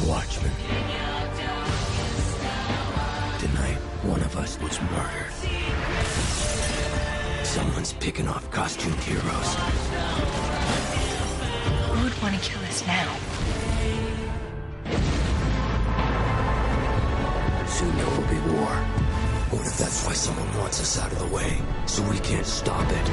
Watchmen. Tonight, one of us was murdered. Someone's picking off costumed heroes. Who would want to kill us now? Soon there will be war. What if that's why someone wants us out of the way, so we can't stop it?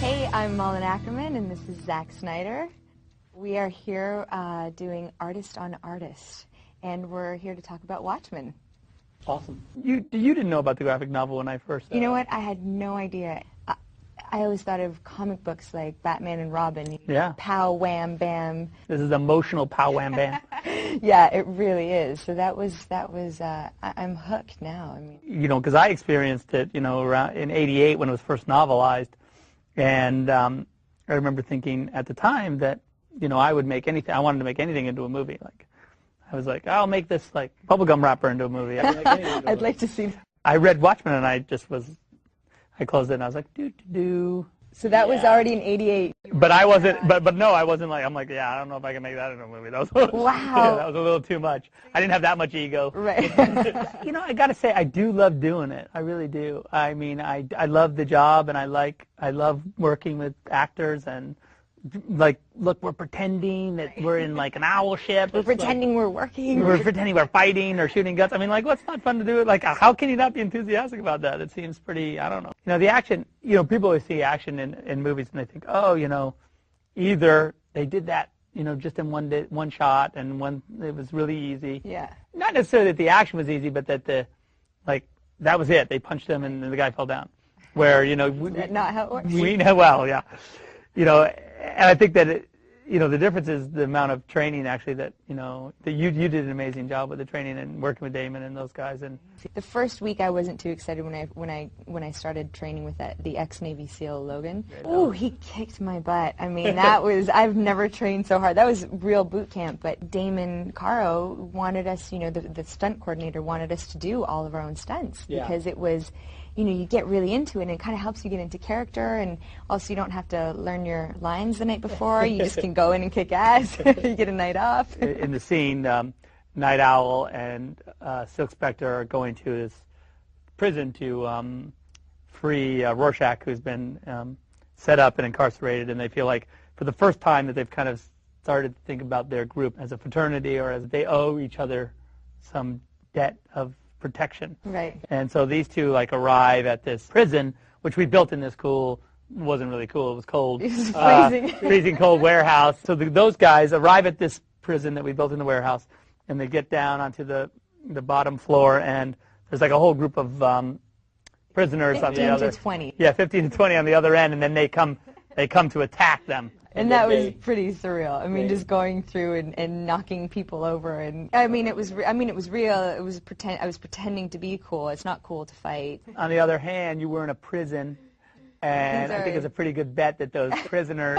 Hey, I'm Malin Akerman, and this is Zack Snyder. We are here doing Artist on Artist, and we're here to talk about Watchmen. Awesome. You didn't know about the graphic novel when I first... You know what? I had no idea. I always thought of comic books like Batman and Robin. Yeah. Pow, wham, bam. This is emotional pow, wham, bam. Yeah, it really is. So that was. I'm hooked now. I mean, you know, because I experienced it, you know, around in '88 when it was first novelized, and I remember thinking at the time that, you know, I would make anything. I wanted to make anything into a movie. Like, I was like, I'll make this like bubblegum wrapper into a movie. I'd like to see that. I read Watchmen and I just was. I closed it and I was like, do. So that was already in '88. But I wasn't. But no, I wasn't like. I'm like, yeah, I don't know if I can make that into a movie. That was a little, Wow. Yeah, that was a little too much. I didn't have that much ego. Right. You know, I got to say, I do love doing it. I really do. I mean, I love the job, and I love working with actors and. Like, look, we're pretending that we're in like an owl ship. We're pretending we're working. We're pretending we're fighting or shooting guns. I mean, like, what's not fun to do? Like, how can you not be enthusiastic about that? It seems pretty, I don't know. You know, the action, you know, people always see action in movies and they think, oh, you know, either they did that, you know, just in one shot and it was really easy. Yeah. Not necessarily that the action was easy, but that that was it. They punched him and the guy fell down. Where, you know. Is that not how it works? We know, well, yeah. You know, and I think that, you know, the difference is the amount of training, actually, that, you know, that you did an amazing job with the training and working with Damon and those guys. And the first week I wasn't too excited when I started training with the ex-Navy SEAL Logan. Ooh, he kicked my butt. I mean, that was, I've never trained so hard. That was real boot camp. But Damon Caro wanted us, you know, the stunt coordinator wanted us to do all of our own stunts because it was, you know, you get really into it, and it kind of helps you get into character, and also you don't have to learn your lines the night before. You just can go in and kick ass. You get a night off. In the scene, Night Owl and Silk Spectre are going to this prison to free Rorschach, who's been set up and incarcerated, and they feel like for the first time that they've kind of started to think about their group as a fraternity, or as they owe each other some debt of protection. Right. And so these two like arrive at this prison, which we built in this wasn't really cool, it was cold. It was freezing. Freezing cold warehouse. So those guys arrive at this prison that we built in the warehouse, and they get down onto the bottom floor, and there's like a whole group of prisoners on the other. 15 to 20. Yeah, 15 to 20 on the other end, and then they come to attack them. And that was pretty surreal. I mean, just going through and knocking people over, and I mean, it was real. It was I was pretending to be cool. It's not cool to fight. On the other hand, you were in a prison, and I think it's a pretty good bet that those prisoners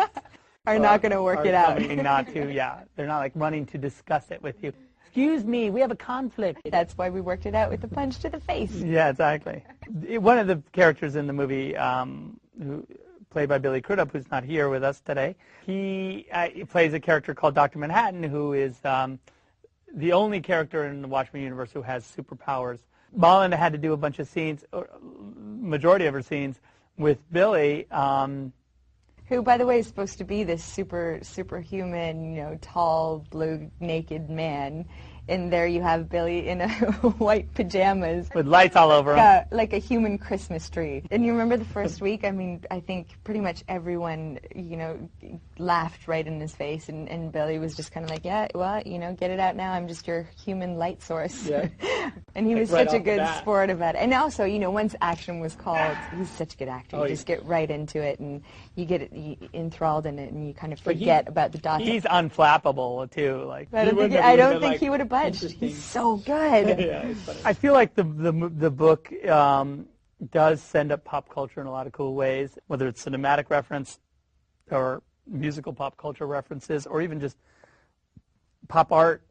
are not going to work it out. They're not like running to discuss it with you. Excuse me, we have a conflict. That's why we worked it out with the punch to the face. Yeah, exactly. One of the characters in the movie, who played by Billy Crudup, who's not here with us today. He plays a character called Dr. Manhattan, who is the only character in the Watchmen universe who has superpowers. Malin had to do a bunch of scenes, majority of her scenes, with Billy. Who, by the way, is supposed to be this superhuman, you know, tall, blue, naked man. And there you have Billy in white pajamas. With lights all over him. Like a human Christmas tree. And you remember the first week? I mean, I think pretty much everyone, you know, laughed right in his face. And Billy was just kind of like, yeah, well, you know, get it out now. I'm just your human light source. Yeah. And he was such a good sport about it. And also, you know, once action was called, he's such a good actor. You just get right into it, and you get enthralled in it, and you kind of forget about the dots. He's unflappable, too. Like, I don't think he would have budged. He's so good. Yeah, I feel like the book does send up pop culture in a lot of cool ways, whether it's cinematic reference or musical pop culture references, or even just pop art,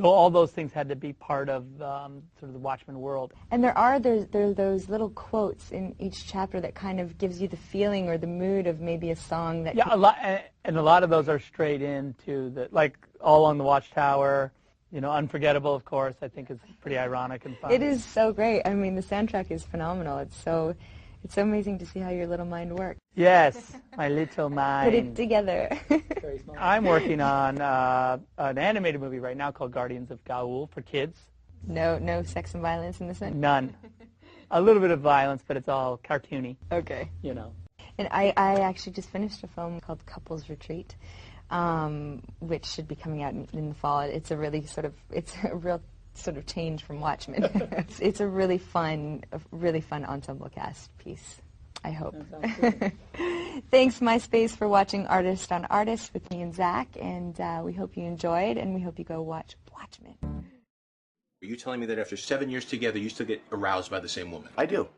all those things had to be part of sort of the Watchmen world. And there are those little quotes in each chapter that kind of gives you the feeling or the mood of maybe a song that... Yeah, a lot of those are straight into like All Along the Watchtower, Unforgettable, of course, I think is pretty ironic and fun. It is so great. I mean, the soundtrack is phenomenal. It's so amazing to see how your little mind works. Yes, my little mind. Put it together. Very small. I'm working on an animated movie right now called Guardians of Gaul for kids. No sex and violence in this one? None. A little bit of violence, but it's all cartoony. Okay. And I actually just finished a film called Couples Retreat, which should be coming out in the fall. It's a real sort of change from Watchmen. It's a really fun ensemble cast piece, I hope. Thanks, MySpace, for watching Artist on Artist with me and Zack, and we hope you enjoyed, and we hope you go watch Watchmen. Are you telling me that after 7 years together, you still get aroused by the same woman? I do.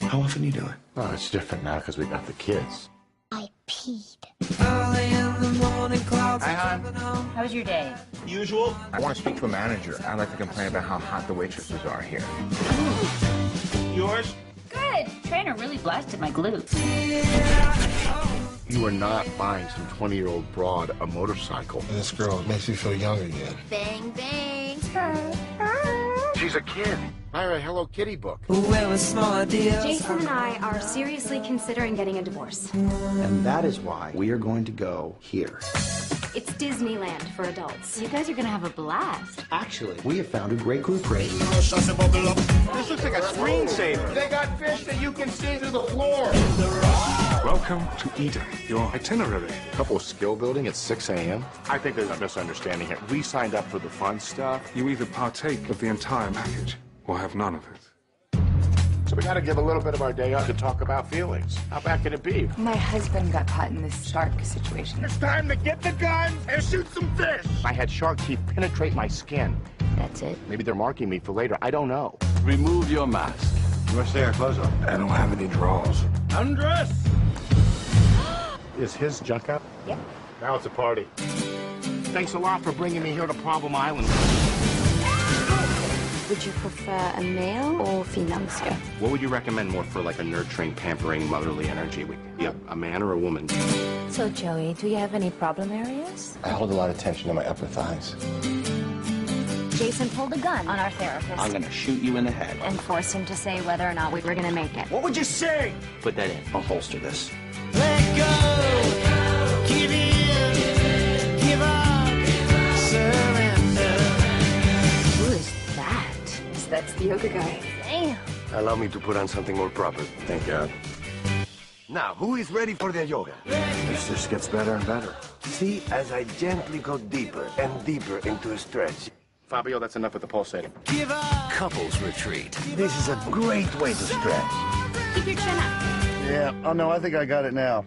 How often do you do it? Oh, it's different now because we got the kids. I peed. Early in the morning, clouds. Hi, hon. How was your day? Usual? I want to speak to a manager. I'd like to complain about how hot the waitresses are here. Yours? Good. Trainer really blasted my glutes. You are not buying some 20-year-old broad a motorcycle. This girl makes me feel young again. Bang, bang. She's a kid. Buy her a Hello Kitty book. Jason and I are seriously considering getting a divorce. And that is why we are going to go here. It's Disneyland for adults. You guys are gonna have a blast. Actually, we have found a great group rate. This looks like a screensaver. They got fish that you can see through the floor. Welcome to Eden, your itinerary. A couple of skill building at 6 a.m. I think there's a misunderstanding here. We signed up for the fun stuff. You either partake of the entire package or have none of it. So we got to give a little bit of our day up to talk about feelings. How bad can it be? My husband got caught in this shark situation. It's time to get the gun and shoot some fish. I had shark teeth penetrate my skin. That's it. Maybe they're marking me for later. I don't know. Remove your mask. You want to stay our clothes on? I don't have any drawers. Undress! Is his junk out? Yep. Now it's a party. Thanks a lot for bringing me here to Problem Island. Would you prefer a male or female, monsieur? What would you recommend more for like a nurturing, pampering, motherly energy? Would it be a man or a woman? So, Joey, do you have any problem areas? I hold a lot of tension in my upper thighs. Jason pulled a gun on our therapist I'm gonna shoot you in the head. and forced him to say whether or not we were going to make it. What would you say? Put that in. I'll holster this. Let go. Give in. Give up. Surrender. Who is that? That's the yoga guy. Damn. Allow me to put on something more proper. Thank God. Now, who is ready for their yoga? This just gets better and better. See, as I gently go deeper and deeper into a stretch. Fabio, that's enough with the pulsating. Give up. Couples retreat. This is a great way to stretch. Keep your chin up. Yeah, oh no, I think I got it now.